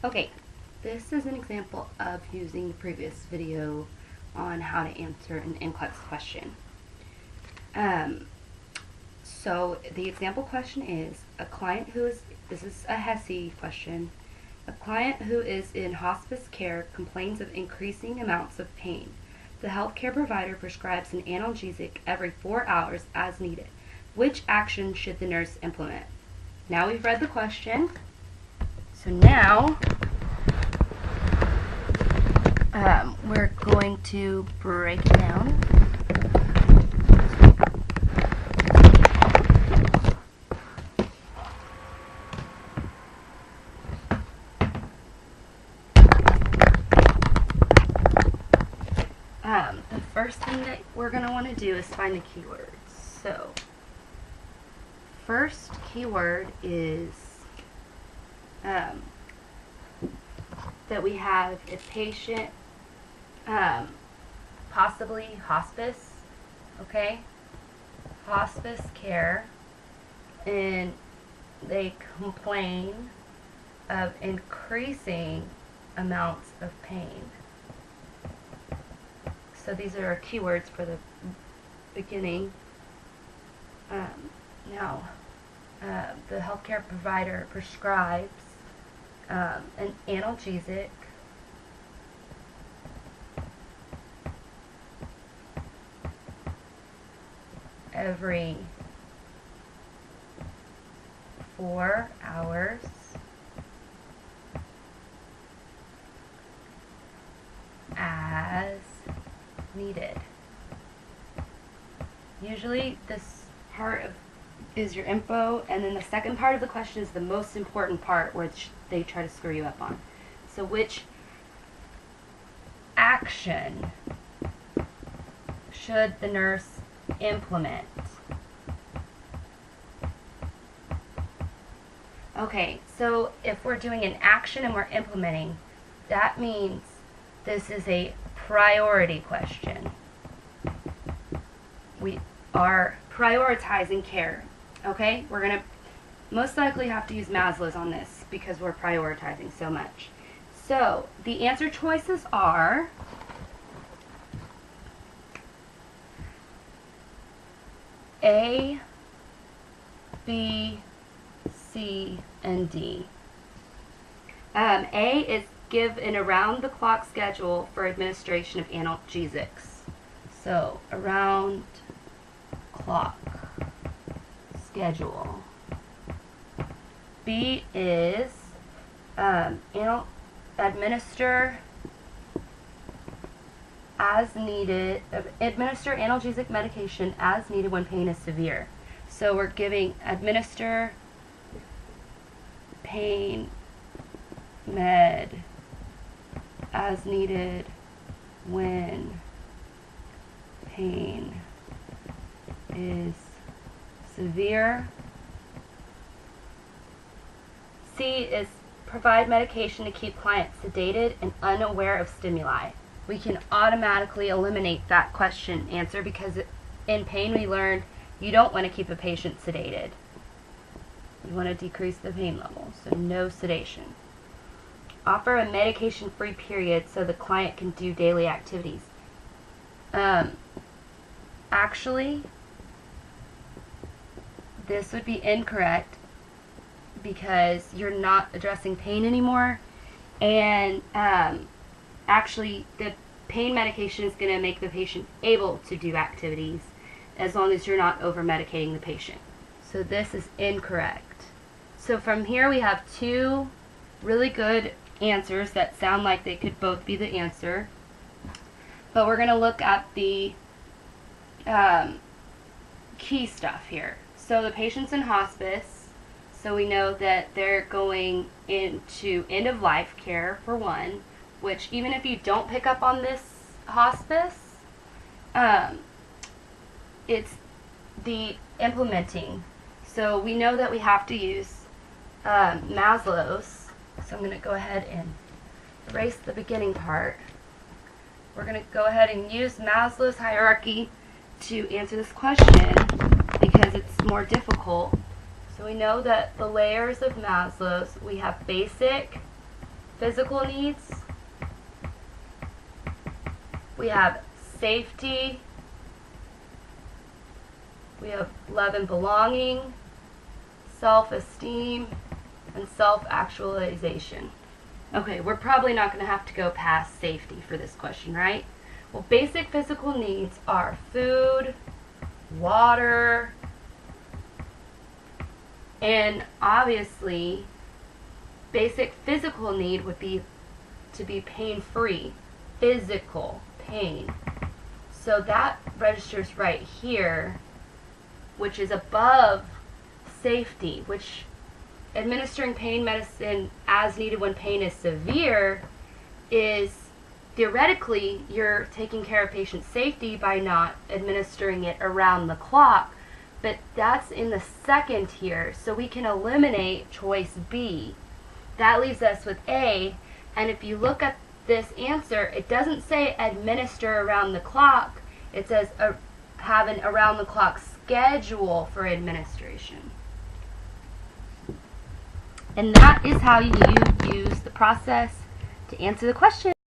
Okay, this is an example of using the previous video on how to answer an NCLEX question. So the example question is, this is a HESI question, a client who is in hospice care complains of increasing amounts of pain. The healthcare provider prescribes an analgesic every 4 hours as needed. Which action should the nurse implement? Now we've read the question, so now we're going to break it down. The first thing that we're going to want to do is find the keywords. So, first keyword is that we have a patient, possibly hospice, okay? Hospice care, and they complain of increasing amounts of pain. So these are our keywords for the beginning. Now, the healthcare provider prescribes an analgesic every 4 hours as needed. Usually this part is your info, and then the second part of the question is the most important part, which they try to screw you up on. So which action should the nurse implement? Okay, so if we're doing an action and we're implementing, that means this is a priority question. We are prioritizing care. Okay, we're going to most likely have to use Maslow's on this because we're prioritizing so much. So the answer choices are A, B, C, and D. A is give an around-the-clock schedule for administration of analgesics. So around-clock schedule. B is administer as needed, administer analgesic medication as needed when pain is severe. So we're giving administer pain med as needed when pain is severe. C is provide medication to keep clients sedated and unaware of stimuli. We can automatically eliminate that question answer because in pain we learned you don't want to keep a patient sedated. You want to decrease the pain level, so no sedation. Offer a medication-free period so the client can do daily activities. Actually, this would be incorrect because you're not addressing pain anymore, and actually the pain medication is going to make the patient able to do activities as long as you're not over-medicating the patient. So this is incorrect. So from here we have two really good answers that sound like they could both be the answer, but we're going to look at the key stuff here. So the patient's in hospice, so we know that they're going into end-of-life care for one, which even if you don't pick up on this hospice, it's the implementing. So we know that we have to use Maslow's. So I'm going to go ahead and erase the beginning part. We're going to go ahead and use Maslow's hierarchy to answer this question because it's more difficult. So we know that the layers of Maslow's, we have basic, physical needs, we have safety, we have love and belonging, self-esteem, and self-actualization. Okay, we're probably not going to have to go past safety for this question, right? Well, basic physical needs are food, water, and obviously basic physical need would be to be pain-free. Physical pain. So that registers right here, which is above safety, which administering pain medicine as needed when pain is severe is theoretically you're taking care of patient safety by not administering it around the clock, but that's in the second tier, so we can eliminate choice B. That leaves us with A, and if you look at this answer, it doesn't say administer around the clock, it says have an around the clock schedule for administration. And that is how you use the process to answer the question.